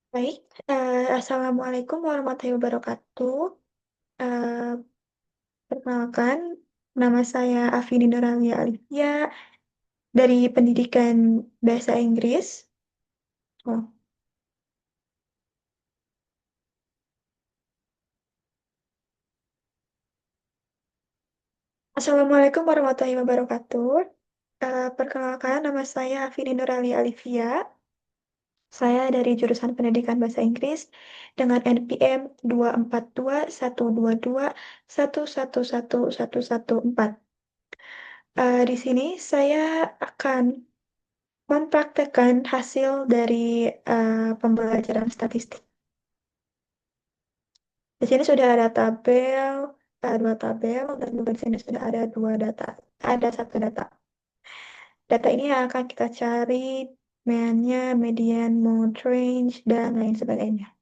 Baik, Assalamualaikum warahmatullahi wabarakatuh. Eh, Perkenalkan, nama saya Afini Nuralia Alifia dari Pendidikan Bahasa Inggris. Oh. Assalamualaikum warahmatullahi wabarakatuh. Perkenalkan, nama saya Afini Nuralia Alifia. Saya dari jurusan Pendidikan Bahasa Inggris dengan NPM 2421211111114. Di sini saya akan mempraktekkan hasil dari pembelajaran statistik. Di sini sudah ada tabel, dua tabel, dan juga di sini sudah ada dua data. Ada satu data. Data ini yang akan kita cari meannya, median, mode, range, dan lain sebagainya.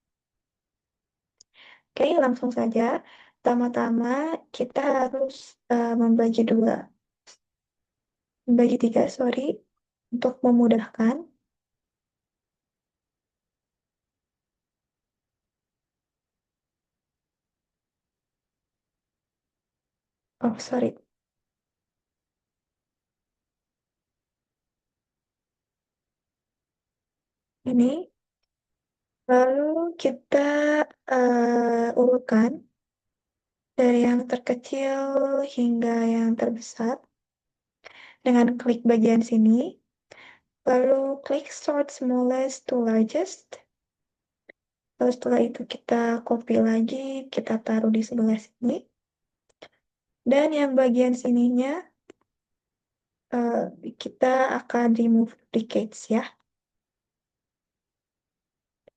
Oke, langsung saja. Pertama-tama kita harus membagi tiga, sorry, untuk memudahkan. Oh, sorry. Ini lalu kita urutkan dari yang terkecil hingga yang terbesar dengan klik bagian sini. Lalu klik sort smallest to largest. Lalu setelah itu kita copy lagi, kita taruh di sebelah sini. Dan yang bagian sininya eh, kita akan remove duplicates ya.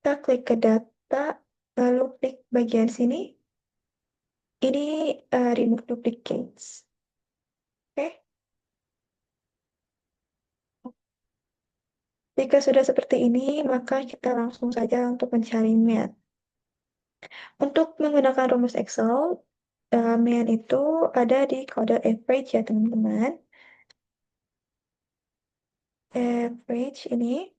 Kita klik ke data, lalu klik bagian sini. Ini remove duplicates. Oke. Jika sudah seperti ini, maka kita langsung saja untuk mencari mean. Untuk menggunakan rumus Excel, mean itu ada di kode average ya teman-teman. Average ini.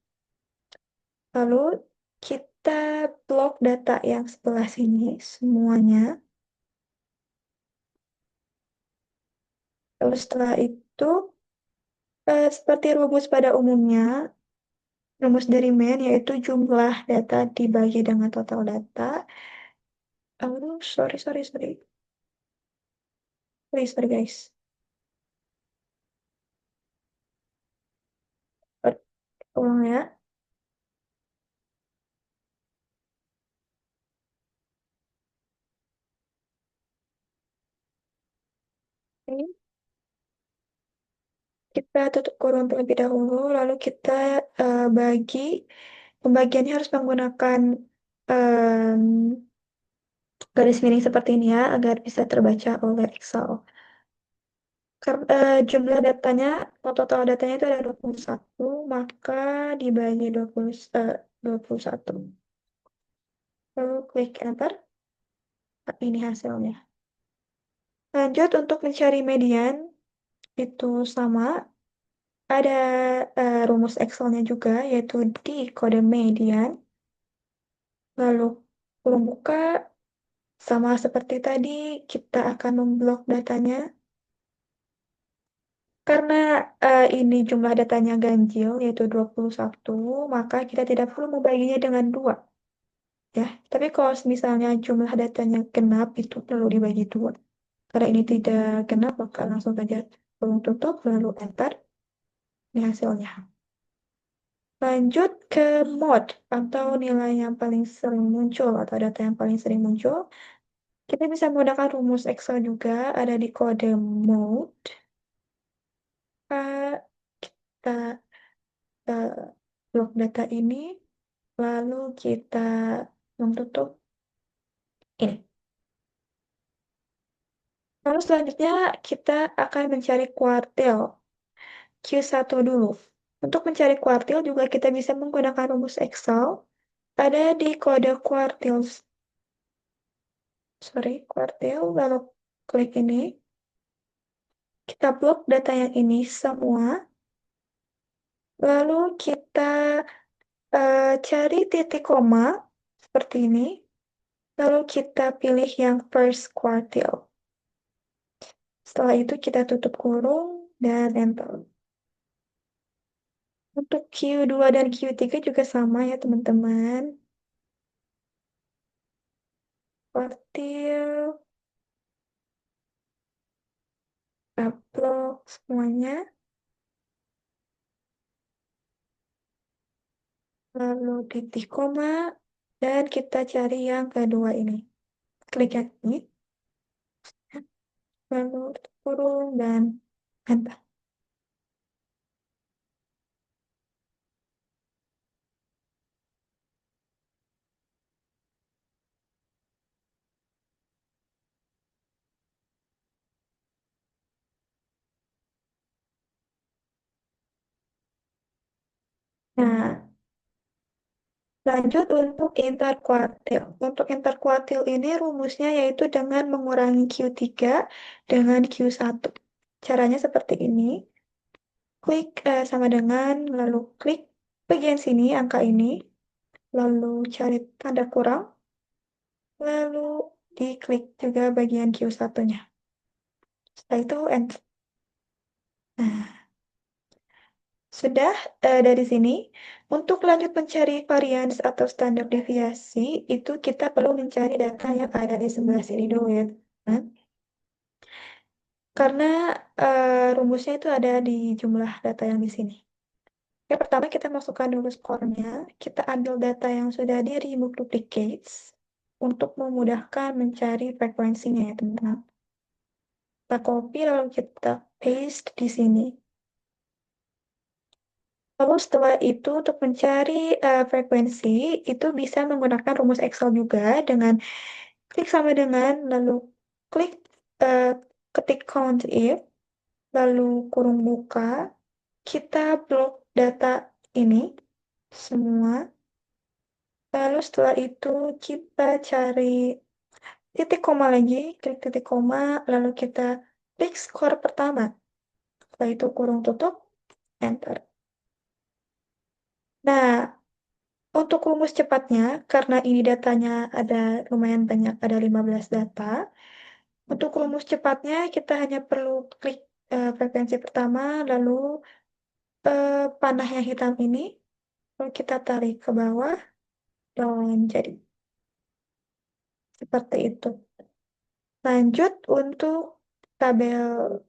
Lalu kita blok data yang sebelah sini semuanya. Lalu setelah itu, seperti rumus pada umumnya, rumus dari mean yaitu jumlah data dibagi dengan total data. Sorry guys. Ulang ya. Ini kita tutup kurung terlebih dahulu, lalu kita bagi. Pembagiannya harus menggunakan em, garis miring seperti ini ya, agar bisa terbaca oleh Excel. Jumlah datanya, total datanya itu ada 21, maka dibagi 21. Lalu klik Enter, ini hasilnya. Lanjut untuk mencari median, itu sama. Ada rumus Excelnya juga, yaitu di kode median. Lalu kurung buka, sama seperti tadi, kita akan memblok datanya. Karena ini jumlah datanya ganjil, yaitu 21, maka kita tidak perlu membaginya dengan 2. Ya, tapi kalau misalnya jumlah datanya genap, itu perlu dibagi 2. Karena ini tidak genap, maka langsung saja kurung tutup, lalu enter. Ini hasilnya. Lanjut ke mode, atau nilai yang paling sering muncul, atau data yang paling sering muncul. Kita bisa menggunakan rumus Excel juga, ada di kode mode. Kita eh, blok data ini, lalu kita menutup ini. Lalu selanjutnya kita akan mencari kuartil Q1 dulu. Untuk mencari kuartil juga kita bisa menggunakan rumus Excel. Ada di kode kuartil, kuartil, lalu klik ini. Kita blok data yang ini semua. Lalu kita Cari titik koma seperti ini, lalu kita pilih yang first quartile. Setelah itu kita tutup kurung dan enter. Untuk Q2 dan Q3 juga sama ya teman-teman. Quartile, upload semuanya. Lalu titik koma, dan kita cari yang kedua ini. Klik yang ini, lalu kurung dan enter. Nah, lanjut untuk interkuartil. Untuk interkuartil ini rumusnya yaitu dengan mengurangi Q3 dengan Q1. Caranya seperti ini. Klik sama dengan, lalu klik bagian sini, angka ini, lalu cari tanda kurang, lalu diklik juga bagian Q1-nya. Setelah itu enter. Nah, sudah dari sini. Untuk lanjut mencari varians atau standar deviasi, itu kita perlu mencari data yang ada di sebelah sini dulu ya. Nah, karena rumusnya itu ada di jumlah data yang di sini. Oke, pertama kita masukkan dulu skornya. Kita ambil data yang sudah di remove duplicates untuk memudahkan mencari frekuensinya ya teman-teman. Kita copy lalu kita paste di sini. Lalu setelah itu untuk mencari frekuensi itu bisa menggunakan rumus Excel juga dengan klik sama dengan lalu klik eh, ketik count if lalu kurung buka kita blok data ini semua lalu setelah itu kita cari titik koma lagi klik titik koma lalu kita klik skor pertama setelah itu kurung tutup enter. Nah, untuk rumus cepatnya, karena ini datanya ada lumayan banyak, ada 15 data. Untuk rumus cepatnya, kita hanya perlu klik frekuensi pertama, lalu panah yang hitam ini, lalu kita tarik ke bawah, dan jadi seperti itu. Lanjut untuk tabel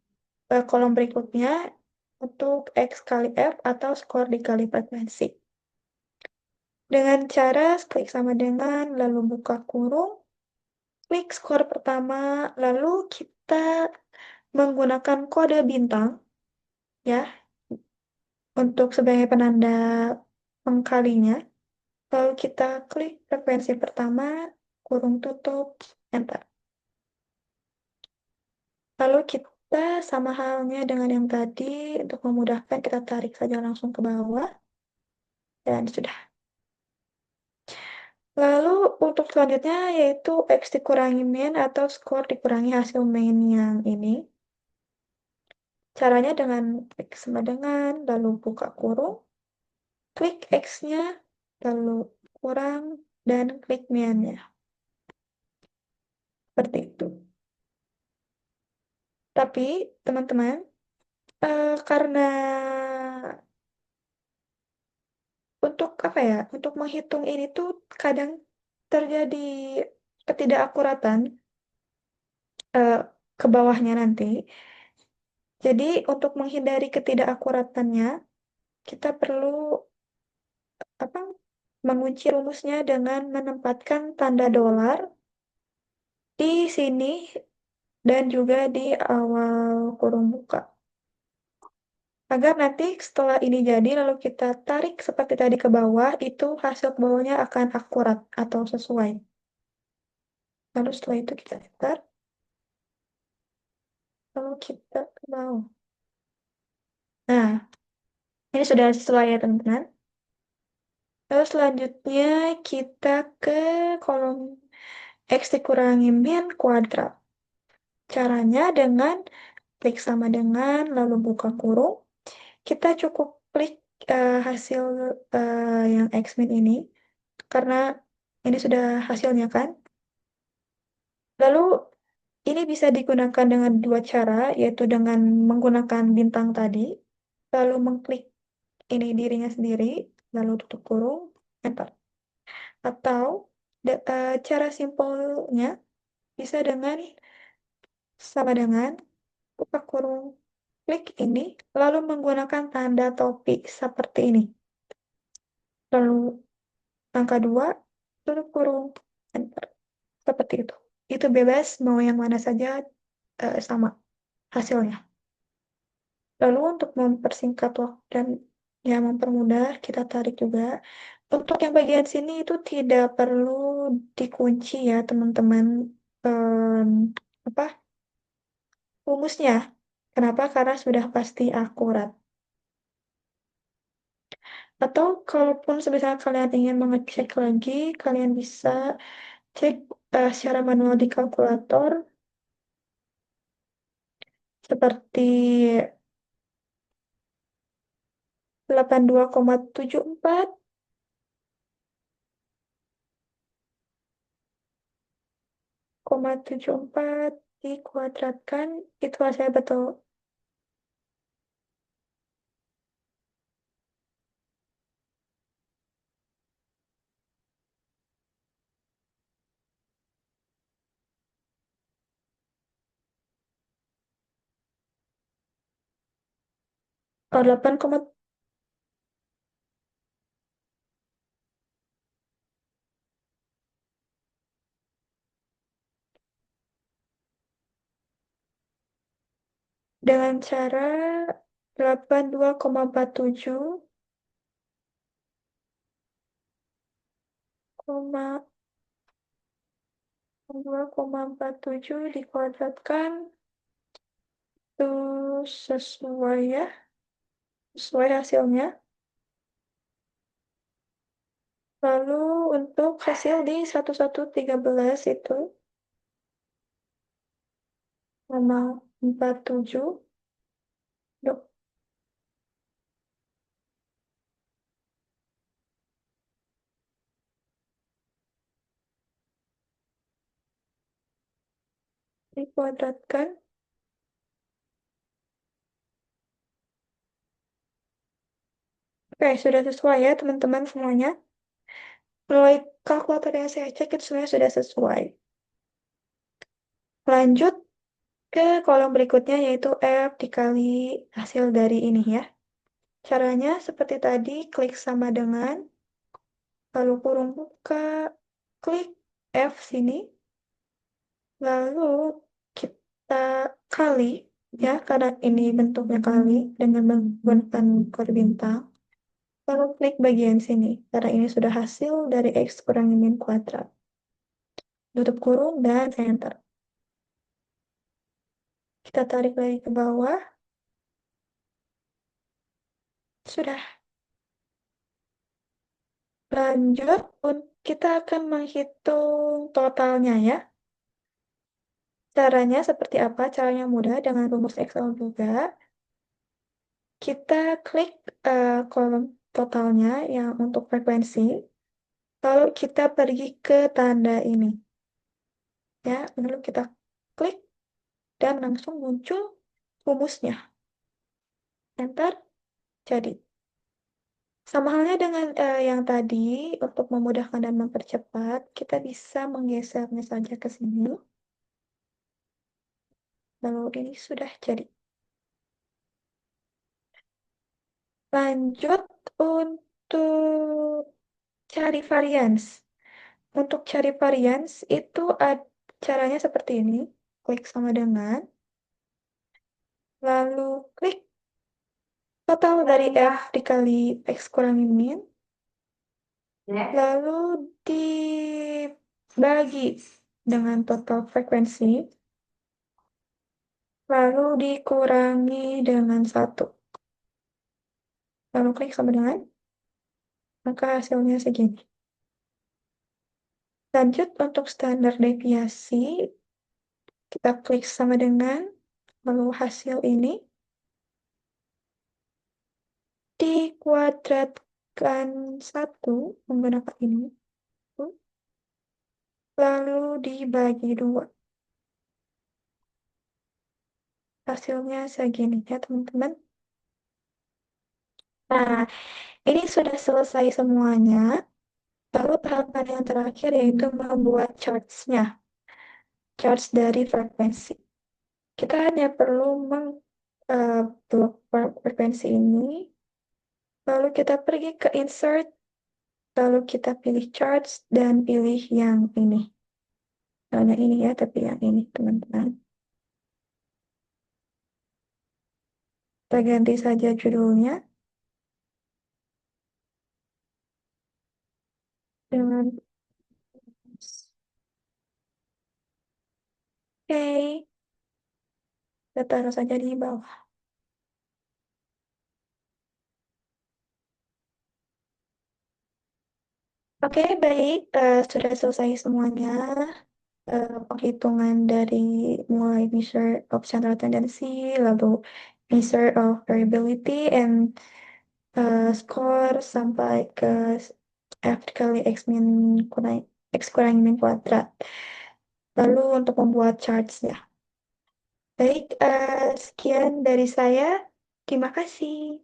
kolom berikutnya, untuk X kali F atau skor dikali frekuensi. Dengan cara klik sama dengan, lalu buka kurung, klik skor pertama, lalu kita menggunakan kode bintang ya untuk sebagai penanda pengkalinya. Lalu kita klik frekuensi pertama, kurung tutup, enter. Lalu kita sama halnya dengan yang tadi, untuk memudahkan kita tarik saja langsung ke bawah, dan sudah. Lalu untuk selanjutnya yaitu X dikurangi min atau skor dikurangi hasil main yang ini. Caranya dengan klik sama dengan, lalu buka kurung, klik X-nya, lalu kurang, dan klik min-nya. Seperti itu. Tapi, teman-teman, karena untuk apa ya, untuk menghitung ini tuh kadang terjadi ketidakakuratan eh, ke bawahnya nanti. Jadi, untuk menghindari ketidakakuratannya, kita perlu apa mengunci rumusnya dengan menempatkan tanda dolar di sini dan juga di awal kurung buka. Agar nanti setelah ini jadi lalu kita tarik seperti tadi ke bawah, itu hasil ke bawahnya akan akurat atau sesuai. Lalu setelah itu kita enter, lalu kita ke bawah. Nah, ini sudah sesuai ya teman-teman. Lalu selanjutnya kita ke kolom X dikurangi min kuadrat. Caranya dengan klik sama dengan, lalu buka kurung. Kita cukup klik hasil yang X-min ini, karena ini sudah hasilnya kan. Lalu ini bisa digunakan dengan dua cara, yaitu dengan menggunakan bintang tadi, lalu mengklik ini dirinya sendiri, lalu tutup kurung, enter. Atau cara simpelnya bisa dengan sama dengan buka kurung, klik ini, lalu menggunakan tanda topi seperti ini. Lalu angka 2, tutup kurung, enter. Seperti itu. Itu bebas, mau yang mana saja sama hasilnya. Lalu untuk mempersingkat waktu dan ya mempermudah, kita tarik juga. Untuk yang bagian sini itu tidak perlu dikunci ya teman-teman. Em, apa rumusnya? Kenapa? Karena sudah pasti akurat. Atau kalaupun semisal kalian ingin mengecek lagi, kalian bisa cek secara manual di kalkulator seperti 82,74, 74 dikuadratkan, itu hasilnya betul. Oh, 8, dengan cara 82,47, 2,47 dikuadratkan itu sesuai ya, sesuai hasilnya. Lalu untuk hasil di 1113 itu 0,47 dikuadratkan. Oke, sudah sesuai ya teman-teman semuanya. Melalui kalkulator yang saya cek itu semuanya sudah sesuai. Lanjut ke kolom berikutnya yaitu F dikali hasil dari ini ya. Caranya seperti tadi, klik sama dengan, lalu kurung buka, klik F sini, lalu kita kali ya, karena ini bentuknya kali dengan menggunakan kode bintang. Lalu klik bagian sini, karena ini sudah hasil dari X kurangi min kuadrat. Tutup kurung dan enter. Kita tarik lagi ke bawah. Sudah. Lanjut, kita akan menghitung totalnya ya. Caranya seperti apa? Caranya mudah dengan rumus Excel juga. Kita klik kolom totalnya yang untuk frekuensi. Lalu kita pergi ke tanda ini. Ya, lalu kita klik dan langsung muncul rumusnya. Enter, jadi. Sama halnya dengan yang tadi, untuk memudahkan dan mempercepat, kita bisa menggesernya saja ke sini. Lalu ini sudah jadi. Lanjut untuk cari varians. Untuk cari varians itu caranya seperti ini. Klik sama dengan, lalu klik total dari F dikali X kurangi min, lalu dibagi dengan total frekuensi, lalu dikurangi dengan 1. Lalu klik sama dengan, maka hasilnya segini. Lanjut untuk standar deviasi, kita klik sama dengan, lalu hasil ini Dikuadratkan satu menggunakan ini, lalu dibagi dua. Hasilnya segini ya teman-teman. Nah, ini sudah selesai semuanya. Lalu tahapan yang terakhir yaitu membuat charts-nya. Charts dari frekuensi. Kita hanya perlu blok frekuensi ini. Lalu kita pergi ke insert. Lalu kita pilih charts dan pilih yang ini. Hanya ini ya, tapi yang ini teman-teman. Kita ganti saja judulnya dengan oke. Kita taruh saja di bawah. Oke, baik. Sudah selesai semuanya. Penghitungan dari mulai measure of central tendency, lalu measure of variability, and score sampai ke F kali X min kurang X kurangi min kuadrat. Lalu untuk membuat charts-nya. Baik, sekian dari saya. Terima kasih.